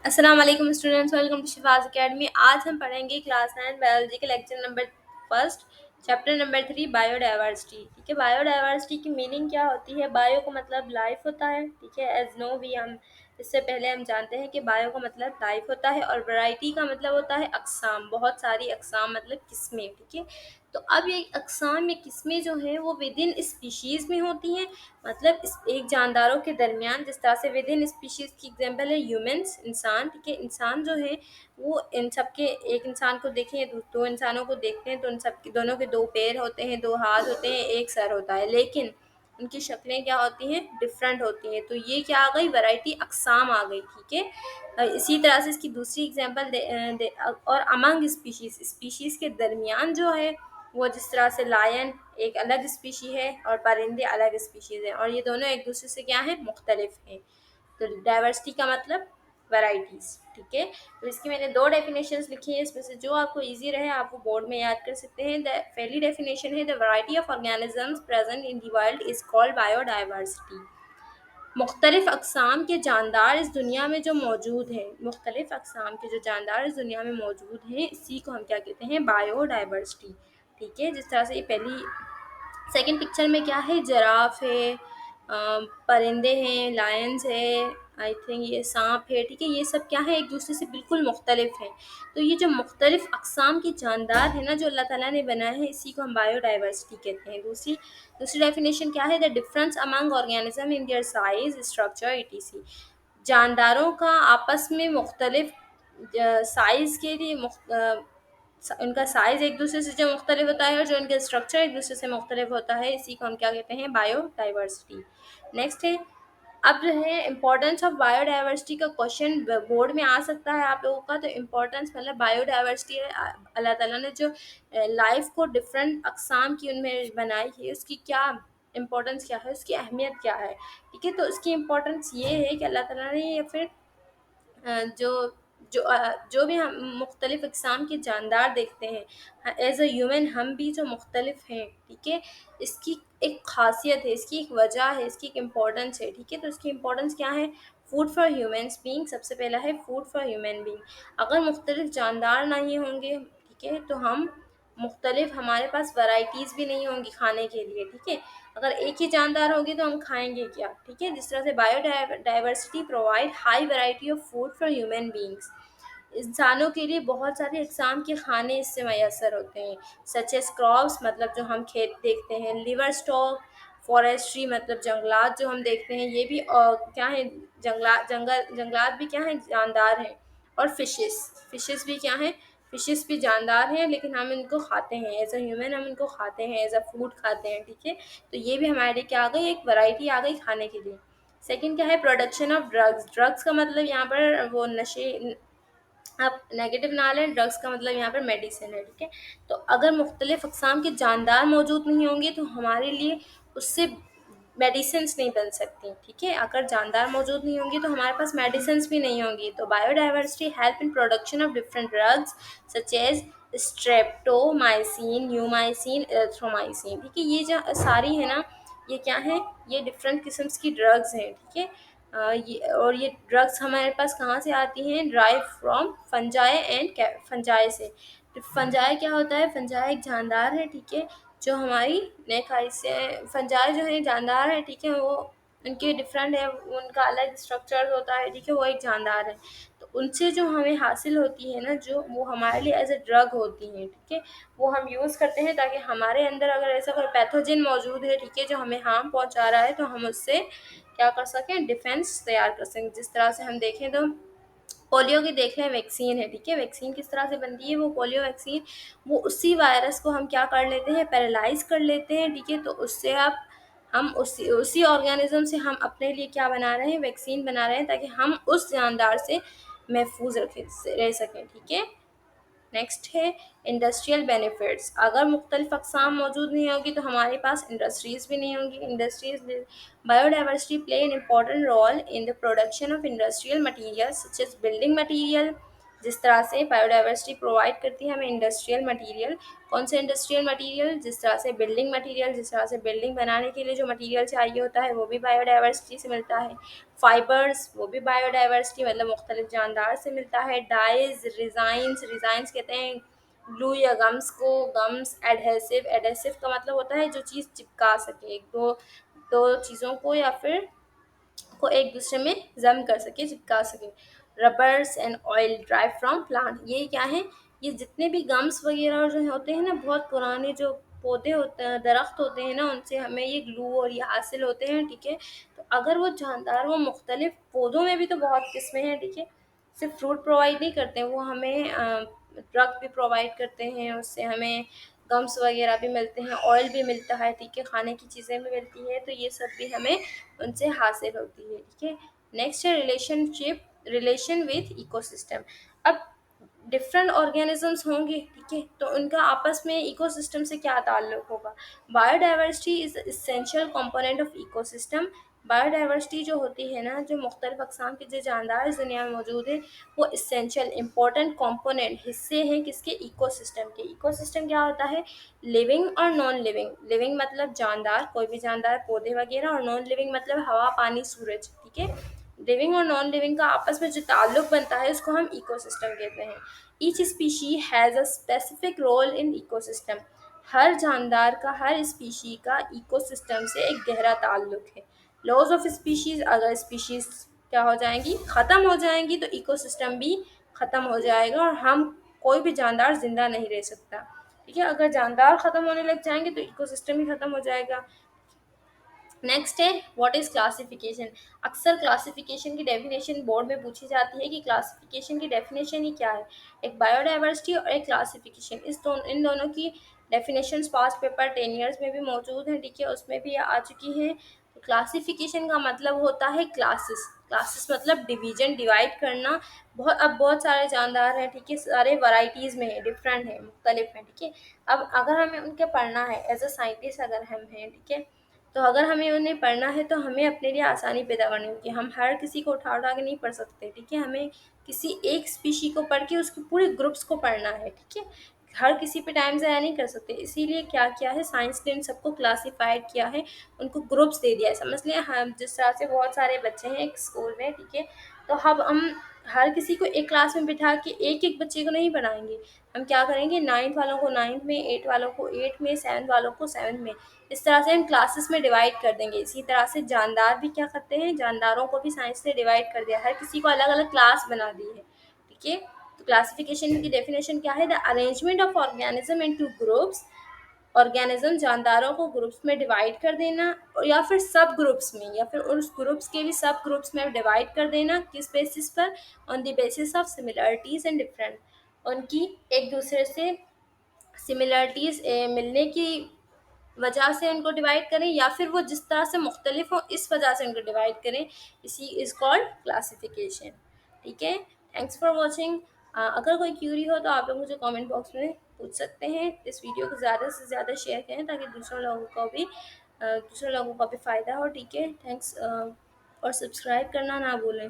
अस्सलाम वालेकुम students, welcome to शिफाज academy. आज हम पढ़ेंगे क्लास 9 बायोलॉजी के lecture number first, chapter number 3 biodiversity. ठीक है, बायोडाइवर्सिटी की मीनिंग क्या होती है। बायो का मतलब लाइफ होता है। ठीक है, एज नो वी हम इससे पहले हम जानते हैं कि बायो का मतलब लाइफ होता है और वैरायटी का मतलब होता है अक़साम, बहुत सारी अक़साम मतलब किस्में। ठीक है, तो अब ये अक़साम या किस्में जो हैं वो विद इन स्पीशीज़ में होती हैं, मतलब इस एक जानदारों के दरमियान। जिस तरह से विद इन स्पीशीज़ की एग्जांपल है ह्यूमंस, इंसान। ठीक है, इंसान जो है वो इन सब के, एक इंसान को देखें या दो इंसानों को देखते हैं तो उन सब के दोनों के दो पैर होते हैं, दो हाथ होते हैं, एक सर होता है, लेकिन उनकी शक्लें क्या होती हैं, डिफरेंट होती हैं। तो ये क्या आ गई, वैरायटी, अक़साम आ गई। ठीक है, इसी तरह से इसकी दूसरी एग्जांपल और अमंग स्पीशीज़, स्पीशीज़ के दरमियान जो है वो, जिस तरह से लायन एक अलग स्पीशी है और परिंदे अलग स्पीशीज़ हैं और ये दोनों एक दूसरे से क्या है, मुख्तलिफ हैं। तो डाइवर्सिटी का मतलब वैराइटीज़। ठीक है, तो इसकी मैंने दो डेफिनेशंस लिखी हैं, इसमें से जो आपको इजी रहे आप वो बोर्ड में याद कर सकते हैं। द पहली डेफिनेशन है, the variety of organisms present in the world is called biodiversity. मुख्तलिफ अक़साम के जानदार इस दुनिया में जो मौजूद हैं, मुख्तलिफ अक़साम के जो जानदार इस दुनिया में मौजूद हैं, इसी को हम क्या कहते हैं, बायोडाइवर्सिटी। ठीक है, जिस तरह से ये पहली सेकंड पिक्चर में क्या है, जराफ है, परिंदे हैं, लायंस है, आई थिंक ये सांप है। ठीक है, ये सब क्या है, एक दूसरे से बिल्कुल मुख्तलिफ हैं। तो ये जो मुख्तलिफ अक़साम के जानदार है ना, जो अल्लाह ताला ने बनाए हैं, इसी को हम बायोडाइवर्सिटी कहते हैं। दूसरी दूसरी डेफिनेशन क्या है, the difference among organism in their size, structure, etc. जानदारों का आपस में मुख्तलिफ साइज़ के लिए उनका साइज़ एक दूसरे से जो मुख्तलिफ होता है और जो उनका स्ट्रक्चर एक दूसरे से मुख्तलिफ होता है, इसी को हम क्या कहते हैं, बायोडाइवर्सिटी। नेक्स्ट है, अब जो है इम्पोर्टेंस ऑफ बायोडाइवर्सिटी का क्वेश्चन बोर्ड में आ सकता है आप लोगों का। तो इम्पोर्टेंस मतलब बायोडाइवर्सिटी अल्लाह ताला ने जो लाइफ को डिफरेंट अक़साम की उनमें बनाई है, उसकी क्या इम्पोर्टेंस क्या है, उसकी अहमियत क्या है। ठीक है, तो उसकी इम्पोर्टेंस ये है कि अल्लाह ताला ने, या फिर जो जो भी हम मुख्तलिफ़ अक़साम के जानदार देखते हैं, एज़ अ ह्यूमन हम भी जो मुख्तलिफ हैं। ठीक है, इसकी एक ख़ासियत है, इसकी एक वजह है, इसकी एक इम्पोर्टेंस है। ठीक है, तो इसकी इम्पोर्टेंस क्या है, फूड फॉर ह्यूमन्स बीइंग, सबसे पहला है फूड फॉर ह्यूमन बीइंग। अगर मुख्तलिफ जानदार नहीं होंगे, ठीक है, तो हम मुख्तलिफ, हमारे पास वैराइटीज़ भी नहीं होंगी खाने के लिए। ठीक है, अगर एक ही जानदार होगी तो हम खाएंगे क्या। ठीक है, जिस तरह से biodiversity provide high variety of food for human beings, इंसानों के लिए बहुत सारे इकसाम के खाने इससे मैसर होते हैं। सच एज क्रॉप्स, मतलब जो हम खेत देखते हैं, लिवर स्टॉक, फॉरेस्ट्री मतलब जंगलात जो हम देखते हैं, ये भी क्या है, जंगलात भी क्या हैं, जानदार हैं। और फिशेस, फिशेस भी क्या हैं, फिशेस भी जानदार हैं, लेकिन हम इनको खाते हैं एज अ ह्यूमन, हम इनको खाते हैं, एज अ फूड खाते हैं। ठीक है, तो ये भी हमारे लिए क्या आ गई, एक वैरायटी आ गई खाने के लिए। सेकंड क्या है, प्रोडक्शन ऑफ ड्रग्स। ड्रग्स का मतलब यहाँ पर वो नशे, आप नेगेटिव ना लें, ड्रग्स का मतलब यहाँ पर मेडिसिन है। ठीक है, तो अगर मुख्तलिफ अक़साम के जानदार मौजूद नहीं होंगे तो हमारे लिए उससे मेडिसिन्स नहीं बन सकती। ठीक है, अगर जानदार मौजूद नहीं होंगी तो हमारे पास मेडिसिन्स भी नहीं होंगी। तो biodiversity help in production of different drugs such as streptomycin, neomycin, erythromycin. ठीक है, ये जो सारी है ना, ये क्या है, ये डिफरेंट किस्म की ड्रग्स हैं। ठीक है, ये ड्रग्स हमारे पास कहाँ से आती हैं, drive from fungi and fungi से। तो फंजाई क्या होता है, फंजाई एक जानदार है। ठीक है, जो हमारी नेकाई से, फंजाई जो है जानदार है। ठीक है, वो उनके डिफरेंट है, उनका अलग स्ट्रक्चर होता है। ठीक है, वो एक जानदार है। तो उनसे जो हमें हासिल होती है ना, जो वो हमारे लिए एज ए ड्रग होती हैं। ठीक है, वो हम यूज़ करते हैं ताकि हमारे अंदर अगर ऐसा कोई पैथोजन मौजूद है, ठीक है, जो हमें हार्म पहुंचा रहा है, तो हम उससे क्या कर सकें, डिफेंस तैयार कर सकें। जिस तरह से हम देखें तो पोलियो की देख लें, वैक्सीन है। ठीक है, वैक्सीन किस तरह से बनती है, वो पोलियो वैक्सीन, वो उसी वायरस को हम क्या कर लेते हैं, पैरालाइज कर लेते हैं। ठीक है, तो उससे आप, हम उसी ऑर्गेनिज्म से हम अपने लिए क्या बना रहे हैं, वैक्सीन बना रहे हैं, ताकि हम उस जानदार से महफूज रह सकें। ठीक है, नेक्स्ट है इंडस्ट्रियल बेनिफिट्स। अगर मुख्तलिफ अक़साम मौजूद नहीं होगी तो हमारे पास इंडस्ट्रीज़ भी नहीं होंगी। Industries, biodiversity play an important role in the production of industrial material such as building material, जिस तरह से बायोडाइवर्सिटी प्रोवाइड करती है हमें इंडस्ट्रियल मटेरियल, कौन से इंडस्ट्रियल मटेरियल, जिस तरह से बिल्डिंग मटेरियल, जिस तरह से बिल्डिंग बनाने के लिए जो मटेरियल चाहिए होता है वो भी बायोडाइवर्सिटी से मिलता है। फाइबर्स, वो भी बायोडाइवर्सिटी मतलब मुख्तलिफ जानदार से मिलता है। डाइज, रिजाइंस, रिजाइंस कहते हैं ग्लू या गम्स को। गम्स, एडहेसिव, एडहेसिव का मतलब होता है जो चीज़ चिपका सके, दो दो चीज़ों को या फिर को एक दूसरे में जम कर सके, चिपका सके। Rubbers and oil drive from plant, ये क्या है, ये जितने भी गम्स वगैरह जो होते हैं ना, बहुत पुराने जो पौधे होते हैं, दरख्त होते हैं ना, उनसे हमें ये ग्लू और ये हासिल होते हैं, ठीक है। तो अगर वो जानदार, वो मुख्तलिफ पौधों में भी तो बहुत किस्में हैं, ठीक है, सिर्फ फ्रूट प्रोवाइड नहीं करते हैं, वो हमें ड्रग भी प्रोवाइड करते हैं, उससे हमें गम्स वगैरह भी मिलते हैं, ऑयल भी मिलता है, ठीक है, खाने की चीज़ें भी मिलती है, तो ये सब भी हमें उनसे हासिल होती है, ठीक है। नेक्स्ट है रिलेशनशिप, रिलेशन विथ इकोसिस्टम। अब डिफरेंट ऑर्गेनिजम्स होंगे, ठीक है, तो उनका आपस में इकोसिस्टम से क्या ताल्लुक होगा। Biodiversity is essential component of ecosystem. Biodiversity जो होती है ना, जो मुख्तलिफ अक़साम के जो जानदार इस दुनिया में मौजूद है, वो इसेंशियल इंपॉर्टेंट कंपोनेंट हिस्से हैं किसके, इकोसिस्टम के। इकोसिस्टम क्या होता है, लिविंग और नॉन लिविंग। लिविंग मतलब जानदार, कोई भी जानदार, पौधे वगैरह, और नॉन लिविंग मतलब हवा, पानी, सूरज, ठीक है। लिविंग और नॉन लिविंग का आपस में जो ताल्लुक बनता है उसको हम इकोसिस्टम कहते हैं। Each species has a specific role in ecosystem. हर जानदार का, हर स्पीशी का इकोसिस्टम से एक गहरा ताल्लुक है। लॉज ऑफ स्पीशीज़, अगर स्पीशीज़ क्या हो जाएंगी, ख़त्म हो जाएंगी, तो इकोसिस्टम भी ख़त्म हो जाएगा और हम, कोई भी जानदार ज़िंदा नहीं रह सकता, ठीक है। अगर जानदार ख़त्म होने लग जाएंगे तो इकोसिस्टम ही ख़त्म हो जाएगा। नेक्स्ट है व्हाट इज़ क्लासिफिकेशन। अक्सर क्लासिफिकेशन की डेफिनेशन बोर्ड में पूछी जाती है कि क्लासिफिकेशन की डेफिनेशन ही क्या है। एक बायोडाइवर्सिटी और एक क्लासिफिकेशन, इन दोनों की डेफिनेशंस पास्ट पेपर 10 ईयर्स में भी मौजूद हैं, ठीक है, उसमें भी आ चुकी हैं। तो क्लासिफिकेशन का मतलब होता है क्लासेस। क्लासेस मतलब डिवीजन, डिवाइड करना। बहुत सारे जानदार हैं, ठीक है, सारे वैरायटीज़ में है, डिफरेंट है, मुख्तलिफ हैं, ठीक है। अब अगर हमें उनके पढ़ना है एज अ साइंटिस्ट अगर हम हैं, ठीक है, तो अगर हमें उन्हें पढ़ना है तो हमें अपने लिए आसानी पैदा करनी होगी। हम हर किसी को उठा उठा के नहीं पढ़ सकते, ठीक है, हमें किसी एक स्पीशी को पढ़ के उसके पूरे ग्रुप्स को पढ़ना है, ठीक है। हर किसी पे टाइम ज़ाया नहीं कर सकते, इसीलिए क्या किया है, साइंस ने इन सबको क्लासिफाइड किया है, उनको ग्रुप्स दे दिया है। समझ लिया, हम जिस तरह से बहुत सारे बच्चे हैं एक स्कूल में, ठीक है, तो अब हम हर किसी को एक क्लास में बिठा के एक एक बच्चे को नहीं पढ़ाएंगे। हम क्या करेंगे, 9th वालों को 9th में, 8 वालों को 8 में, 7 वालों को 7 में, इस तरह से हम क्लासेस में डिवाइड कर देंगे। इसी तरह से जानदार भी क्या करते हैं, जानदारों को भी साइंस ने डिवाइड कर दिया, हर किसी को अलग अलग क्लास बना दी है, ठीक है। तो क्लासिफिकेशन की डेफिनेशन क्या है, the arrangement of organism into groups. Organism, जानदारों को ग्रुप्स में डिवाइड कर देना, और या फिर सब ग्रुप्स में, या फिर उस ग्रुप्स के भी सब ग्रुप्स में डिवाइड कर देना, किस बेसिस पर, on the basis of similarities and different, उनकी एक दूसरे से सिमिलरिटीज़ मिलने की वजह से उनको डिवाइड करें, या फिर वो जिस तरह से मुख्तलिफ हो इस वजह से उनको डिवाइड करें, इसी इज़ कॉल्ड क्लासिफिकेशन, ठीक है। Thanks for watching. अगर कोई क्यूरी हो तो आप लोग मुझे कमेंट बॉक्स में पूछ सकते हैं। इस वीडियो को ज़्यादा से ज़्यादा शेयर करें ताकि दूसरे लोगों को भी फ़ायदा हो, ठीक है। थैंक्स, और सब्सक्राइब करना ना भूलें।